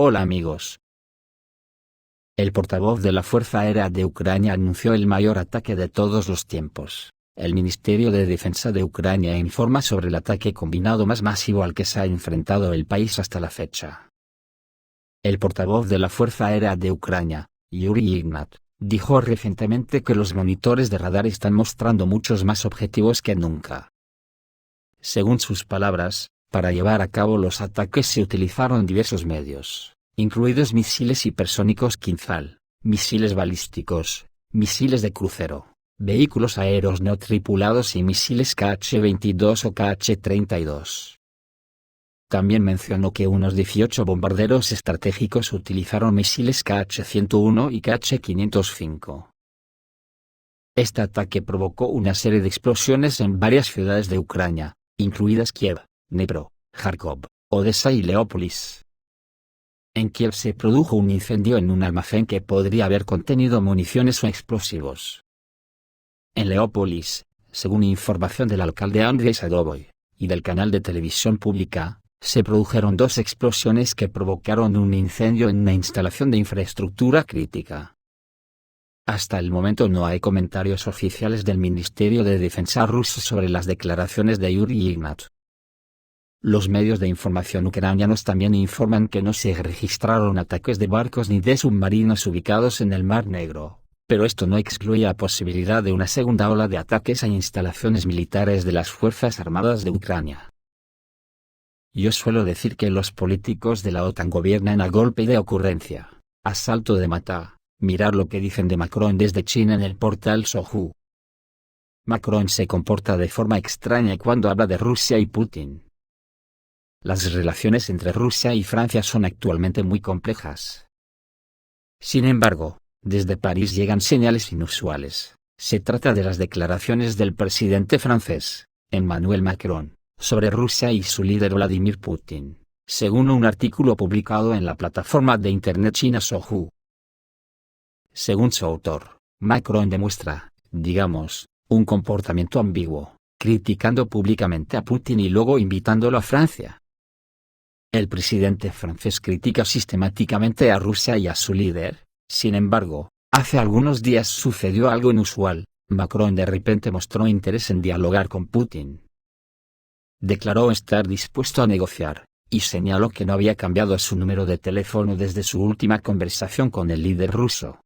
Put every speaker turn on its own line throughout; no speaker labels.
Hola amigos. El portavoz de la Fuerza Aérea de Ucrania anunció el mayor ataque de todos los tiempos. El Ministerio de Defensa de Ucrania informa sobre el ataque combinado más masivo al que se ha enfrentado el país hasta la fecha. El portavoz de la Fuerza Aérea de Ucrania, Yuri Ignat, dijo recientemente que los monitores de radar están mostrando muchos más objetivos que nunca. Según sus palabras, para llevar a cabo los ataques se utilizaron diversos medios, incluidos misiles hipersónicos Kinzhal, misiles balísticos, misiles de crucero, vehículos aéreos no tripulados y misiles Kh-22 o Kh-32. También mencionó que unos 18 bombarderos estratégicos utilizaron misiles Kh-101 y Kh-505. Este ataque provocó una serie de explosiones en varias ciudades de Ucrania, incluidas Kiev, Dnipro, Kharkov, Odessa y Leópolis. En Kiev se produjo un incendio en un almacén que podría haber contenido municiones o explosivos. En Leópolis, según información del alcalde Andrei Sadovoy, y del canal de televisión pública, se produjeron 2 explosiones que provocaron un incendio en una instalación de infraestructura crítica. Hasta el momento no hay comentarios oficiales del Ministerio de Defensa ruso sobre las declaraciones de Yuri Ignat. Los medios de información ucranianos también informan que no se registraron ataques de barcos ni de submarinos ubicados en el Mar Negro, pero esto no excluye la posibilidad de una segunda ola de ataques a instalaciones militares de las Fuerzas Armadas de Ucrania. Yo suelo decir que los políticos de la OTAN gobiernan a golpe de ocurrencia, a salto de mata. Mirar lo que dicen de Macron desde China en el portal Sohu. Macron se comporta de forma extraña cuando habla de Rusia y Putin. Las relaciones entre Rusia y Francia son actualmente muy complejas. Sin embargo, desde París llegan señales inusuales. Se trata de las declaraciones del presidente francés, Emmanuel Macron, sobre Rusia y su líder Vladimir Putin, según un artículo publicado en la plataforma de internet china Sohu. Según su autor, Macron demuestra, digamos, un comportamiento ambiguo, criticando públicamente a Putin y luego invitándolo a Francia. El presidente francés critica sistemáticamente a Rusia y a su líder. Sin embargo, hace algunos días sucedió algo inusual. Macron de repente mostró interés en dialogar con Putin. Declaró estar dispuesto a negociar, y señaló que no había cambiado su número de teléfono desde su última conversación con el líder ruso.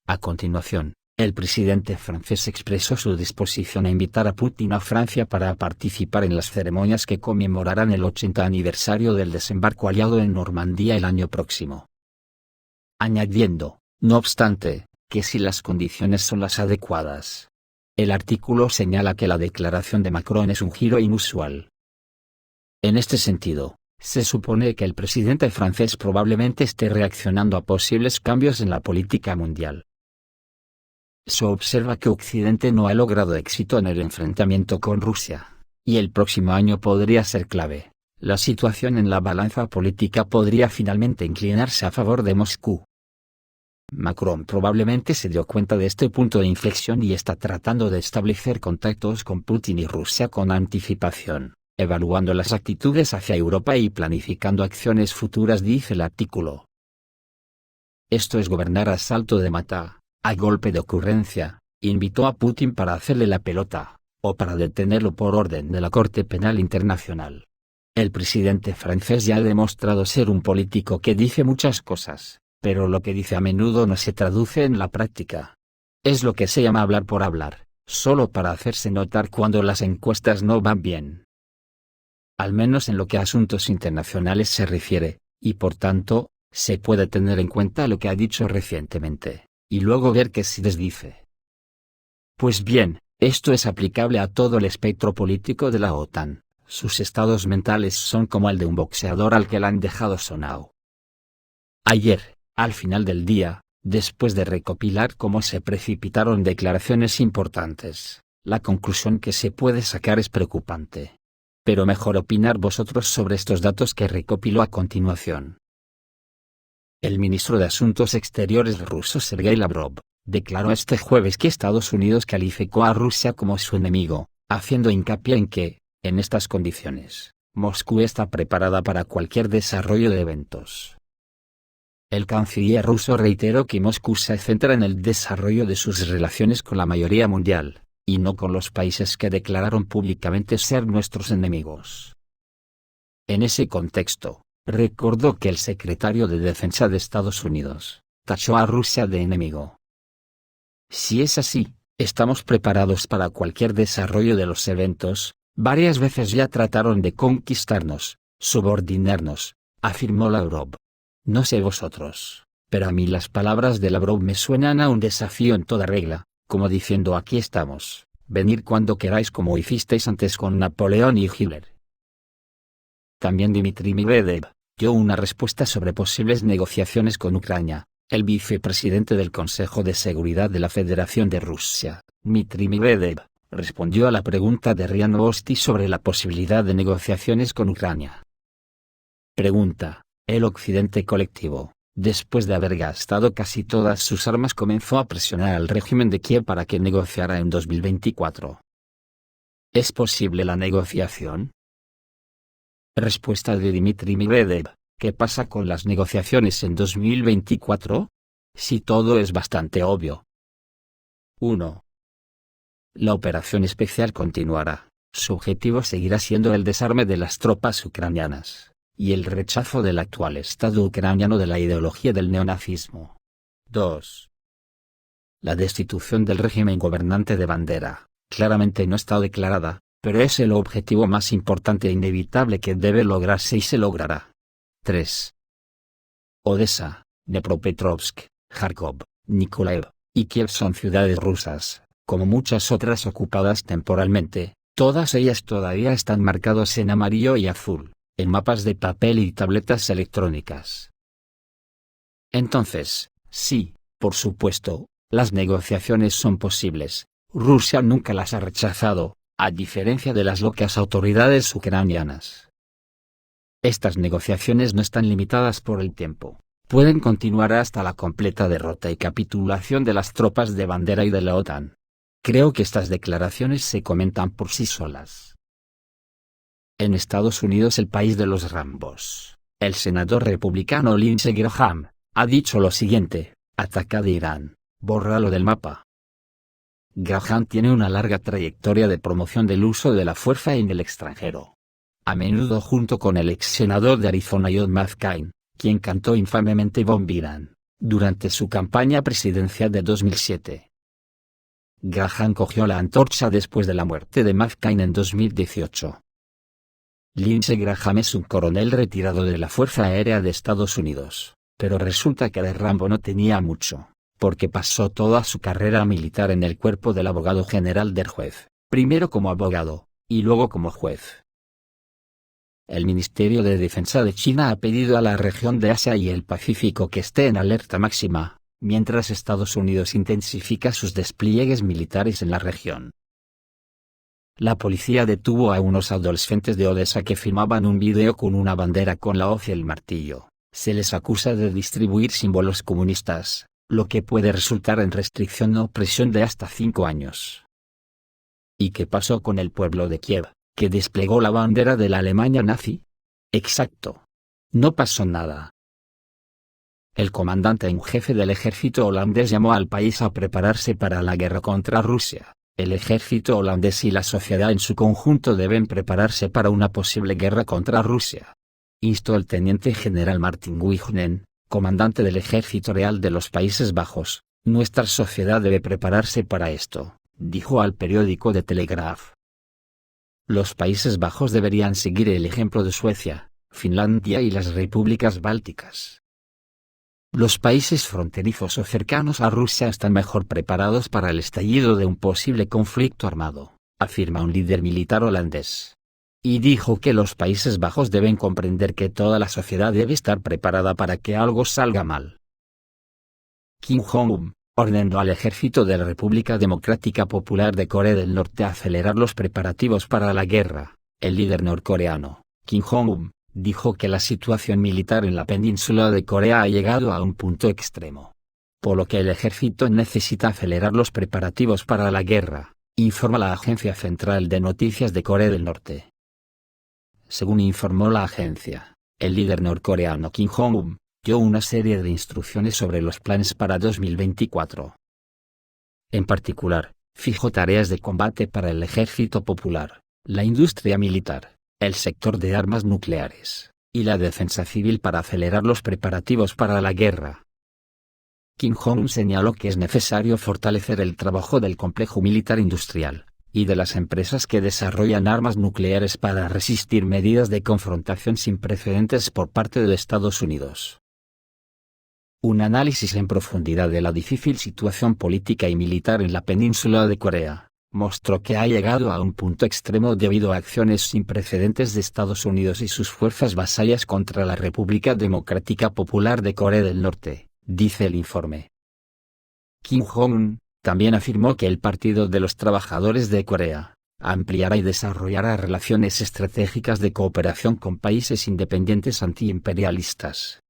A continuación, el presidente francés expresó su disposición a invitar a Putin a Francia para participar en las ceremonias que conmemorarán el 80 aniversario del desembarco aliado en Normandía el año próximo. Añadiendo, no obstante, que si las condiciones son las adecuadas. El artículo señala que la declaración de Macron es un giro inusual. En este sentido, se supone que el presidente francés probablemente esté reaccionando a posibles cambios en la política mundial. Se observa que Occidente no ha logrado éxito en el enfrentamiento con Rusia, y el próximo año podría ser clave. La situación en la balanza política podría finalmente inclinarse a favor de Moscú. Macron probablemente se dio cuenta de este punto de inflexión y está tratando de establecer contactos con Putin y Rusia con anticipación, evaluando las actitudes hacia Europa y planificando acciones futuras, dice el artículo. Esto es gobernar a salto de mata. A golpe de ocurrencia, invitó a Putin para hacerle la pelota, o para detenerlo por orden de la Corte Penal Internacional. El presidente francés ya ha demostrado ser un político que dice muchas cosas, pero lo que dice a menudo no se traduce en la práctica. Es lo que se llama hablar por hablar, solo para hacerse notar cuando las encuestas no van bien. Al menos en lo que a asuntos internacionales se refiere, y por tanto, se puede tener en cuenta lo que ha dicho recientemente, y luego ver qué se desdice. Pues bien, esto es aplicable a todo el espectro político de la OTAN. Sus estados mentales son como el de un boxeador al que le han dejado sonado. Ayer, al final del día, después de recopilar cómo se precipitaron declaraciones importantes, la conclusión que se puede sacar es preocupante. Pero mejor opinar vosotros sobre estos datos que recopilo a continuación. El ministro de Asuntos Exteriores ruso Sergei Lavrov declaró este jueves que Estados Unidos calificó a Rusia como su enemigo, haciendo hincapié en que, en estas condiciones, Moscú está preparada para cualquier desarrollo de eventos, El canciller ruso reiteró que Moscú se centra en el desarrollo de sus relaciones con la mayoría mundial, y no con los países que declararon públicamente ser nuestros enemigos. En ese contexto, recordó que el secretario de Defensa de Estados Unidos tachó a Rusia de enemigo. Si es así, estamos preparados para cualquier desarrollo de los eventos. Varias veces ya trataron de conquistarnos, subordinarnos, afirmó Lavrov. No sé vosotros, pero a mí las palabras de Lavrov me suenan a un desafío en toda regla, como diciendo aquí estamos, venid cuando queráis como hicisteis antes con Napoleón y Hitler. También Dmitry Medvedev dio una respuesta sobre posibles negociaciones con Ucrania. El vicepresidente del Consejo de Seguridad de la Federación de Rusia, Dmitry Medvedev, respondió a la pregunta de RIA Novosti sobre la posibilidad de negociaciones con Ucrania. Pregunta: el Occidente colectivo, después de haber gastado casi todas sus armas, comenzó a presionar al régimen de Kiev para que negociara en 2024. ¿Es posible la negociación? Respuesta de Dmitry Medvedev: ¿qué pasa con las negociaciones en 2024? Si todo es bastante obvio. 1. La operación especial continuará. Su objetivo seguirá siendo el desarme de las tropas ucranianas, y el rechazo del actual Estado ucraniano de la ideología del neonazismo. 2. La destitución del régimen gobernante de Bandera, claramente no está declarada, pero es el objetivo más importante e inevitable que debe lograrse y se logrará. 3. Odessa, Dnepropetrovsk, Kharkov, Nikolaev y Kiev son ciudades rusas, como muchas otras ocupadas temporalmente. Todas ellas todavía están marcadas en amarillo y azul, en mapas de papel y tabletas electrónicas. Entonces, sí, por supuesto, las negociaciones son posibles. Rusia nunca las ha rechazado, a diferencia de las locas autoridades ucranianas. Estas negociaciones no están limitadas por el tiempo. Pueden continuar hasta la completa derrota y capitulación de las tropas de Bandera y de la OTAN. Creo que estas declaraciones se comentan por sí solas. En Estados Unidos, el país de los Rambos, el senador republicano Lindsey Graham ha dicho lo siguiente: atacad a Irán, bórralo del mapa. Graham tiene una larga trayectoria de promoción del uso de la fuerza en el extranjero. A menudo junto con el ex senador de Arizona John McCain, quien cantó infamemente Bomb Irán durante su campaña presidencial de 2007. Graham cogió la antorcha después de la muerte de McCain en 2018. Lindsey Graham es un coronel retirado de la Fuerza Aérea de Estados Unidos, pero resulta que de Rambo no tenía mucho, porque pasó toda su carrera militar en el cuerpo del abogado general del juez, primero como abogado, y luego como juez. El Ministerio de Defensa de China ha pedido a la región de Asia y el Pacífico que esté en alerta máxima, mientras Estados Unidos intensifica sus despliegues militares en la región. La policía detuvo a unos adolescentes de Odessa que filmaban un video con una bandera con la hoz y el martillo. Se les acusa de distribuir símbolos comunistas, lo que puede resultar en restricción o prisión de hasta 5 años. ¿Y qué pasó con el pueblo de Kiev, que desplegó la bandera de la Alemania nazi? Exacto. No pasó nada. El comandante en jefe del ejército holandés llamó al país a prepararse para la guerra contra Rusia. El ejército holandés y la sociedad en su conjunto deben prepararse para una posible guerra contra Rusia. Instó el teniente general Martin Wignen, comandante del Ejército Real de los Países Bajos. Nuestra sociedad debe prepararse para esto, dijo al periódico The Telegraph. Los Países Bajos deberían seguir el ejemplo de Suecia, Finlandia y las repúblicas bálticas. Los países fronterizos o cercanos a Rusia están mejor preparados para el estallido de un posible conflicto armado, afirma un líder militar holandés. Y dijo que los Países Bajos deben comprender que toda la sociedad debe estar preparada para que algo salga mal. Kim Jong-un ordenó al ejército de la República Democrática Popular de Corea del Norte a acelerar los preparativos para la guerra. El líder norcoreano, Kim Jong-un, dijo que la situación militar en la península de Corea ha llegado a un punto extremo, por lo que el ejército necesita acelerar los preparativos para la guerra, informa la Agencia Central de Noticias de Corea del Norte. Según informó la agencia, el líder norcoreano Kim Jong-un dio una serie de instrucciones sobre los planes para 2024. En particular, fijó tareas de combate para el ejército popular, la industria militar, el sector de armas nucleares, y la defensa civil para acelerar los preparativos para la guerra. Kim Jong-un señaló que es necesario fortalecer el trabajo del complejo militar industrial, y de las empresas que desarrollan armas nucleares para resistir medidas de confrontación sin precedentes por parte de Estados Unidos. Un análisis en profundidad de la difícil situación política y militar en la península de Corea mostró que ha llegado a un punto extremo debido a acciones sin precedentes de Estados Unidos y sus fuerzas vasallas contra la República Democrática Popular de Corea del Norte, dice el informe. Kim Jong-un también afirmó que el Partido de los Trabajadores de Corea ampliará y desarrollará relaciones estratégicas de cooperación con países independientes antiimperialistas.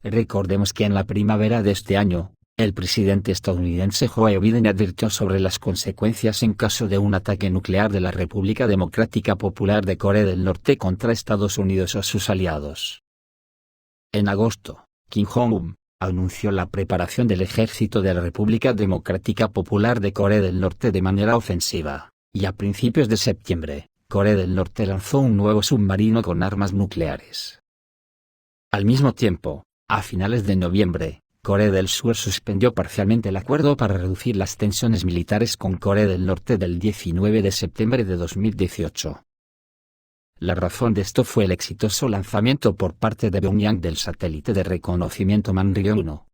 Recordemos que en la primavera de este año, el presidente estadounidense Joe Biden advirtió sobre las consecuencias en caso de un ataque nuclear de la República Democrática Popular de Corea del Norte contra Estados Unidos o sus aliados. En agosto, Kim Jong-un anunció la preparación del ejército de la República Democrática Popular de Corea del Norte de manera ofensiva, y a principios de septiembre, Corea del Norte lanzó un nuevo submarino con armas nucleares. Al mismo tiempo, a finales de noviembre, Corea del Sur suspendió parcialmente el acuerdo para reducir las tensiones militares con Corea del Norte del 19 de septiembre de 2018. La razón de esto fue el exitoso lanzamiento por parte de Pyongyang del satélite de reconocimiento Manriel-1.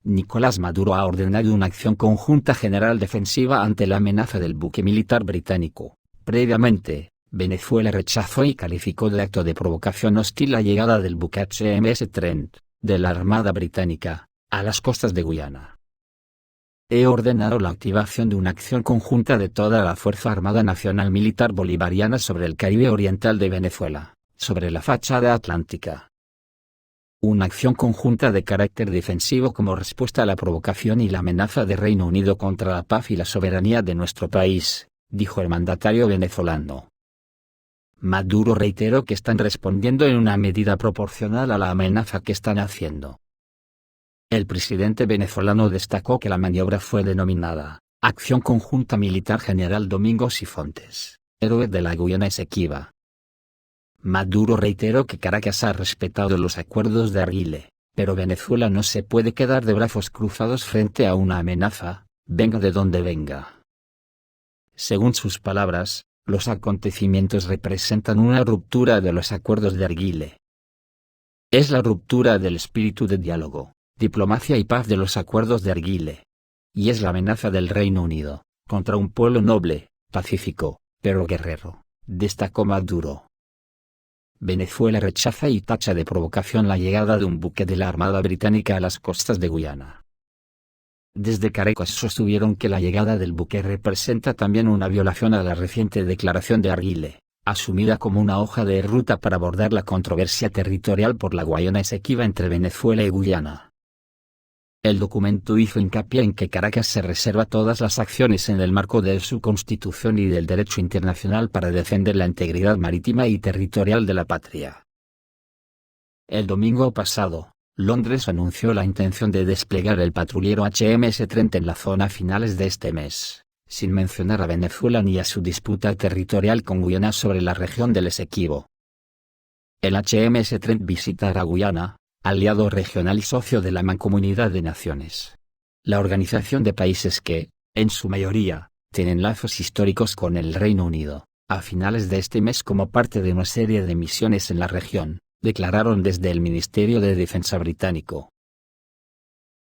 Nicolás Maduro ha ordenado una acción conjunta general defensiva ante la amenaza del buque militar británico. Previamente, Venezuela rechazó y calificó de acto de provocación hostil la llegada del buque HMS Trent, de la Armada Británica, a las costas de Guyana. He ordenado la activación de una acción conjunta de toda la Fuerza Armada Nacional Militar Bolivariana sobre el Caribe Oriental de Venezuela, sobre la fachada atlántica. Una acción conjunta de carácter defensivo como respuesta a la provocación y la amenaza de Reino Unido contra la paz y la soberanía de nuestro país, dijo el mandatario venezolano. Maduro reiteró que están respondiendo en una medida proporcional a la amenaza que están haciendo. El presidente venezolano destacó que la maniobra fue denominada Acción Conjunta Militar General Domingo Sifontes, héroe de la Guyana Esequiba. Maduro reiteró que Caracas ha respetado los acuerdos de Argyle, pero Venezuela no se puede quedar de brazos cruzados frente a una amenaza, venga de donde venga. Según sus palabras, los acontecimientos representan una ruptura de los acuerdos de Argyle. Es la ruptura del espíritu de diálogo, diplomacia y paz de los acuerdos de Argyle. Y es la amenaza del Reino Unido, contra un pueblo noble, pacífico, pero guerrero, destacó Maduro. Venezuela rechaza y tacha de provocación la llegada de un buque de la Armada Británica a las costas de Guyana. Desde Caracas sostuvieron que la llegada del buque representa también una violación a la reciente declaración de Argyle, asumida como una hoja de ruta para abordar la controversia territorial por la Guayana Esequiba entre Venezuela y Guyana. El documento hizo hincapié en que Caracas se reserva todas las acciones en el marco de su Constitución y del derecho internacional para defender la integridad marítima y territorial de la patria. El domingo pasado, Londres anunció la intención de desplegar el patrullero HMS Trent en la zona a finales de este mes, sin mencionar a Venezuela ni a su disputa territorial con Guyana sobre la región del Esequibo. El HMS Trent visitará Guyana, aliado regional y socio de la Mancomunidad de Naciones. La organización de países que, en su mayoría, tienen lazos históricos con el Reino Unido, a finales de este mes como parte de una serie de misiones en la región, declararon desde el Ministerio de Defensa británico.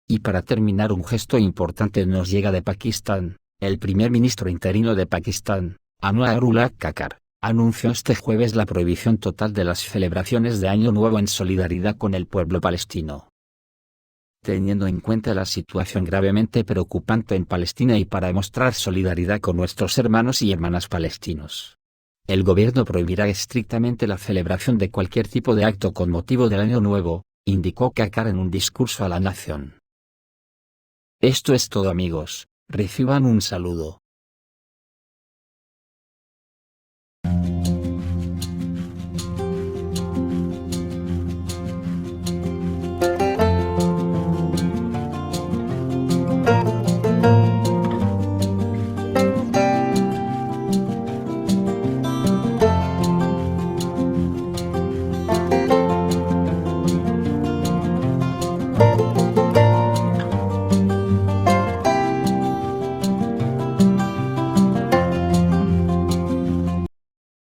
Y para terminar, un gesto importante nos llega de Pakistán. El primer ministro interino de Pakistán, Anwarullah Kakar, anunció este jueves la prohibición total de las celebraciones de Año Nuevo en solidaridad con el pueblo palestino. Teniendo en cuenta la situación gravemente preocupante en Palestina y para demostrar solidaridad con nuestros hermanos y hermanas palestinos, el gobierno prohibirá estrictamente la celebración de cualquier tipo de acto con motivo del Año Nuevo, indicó Kakar en un discurso a la nación. Esto es todo, amigos, reciban un saludo.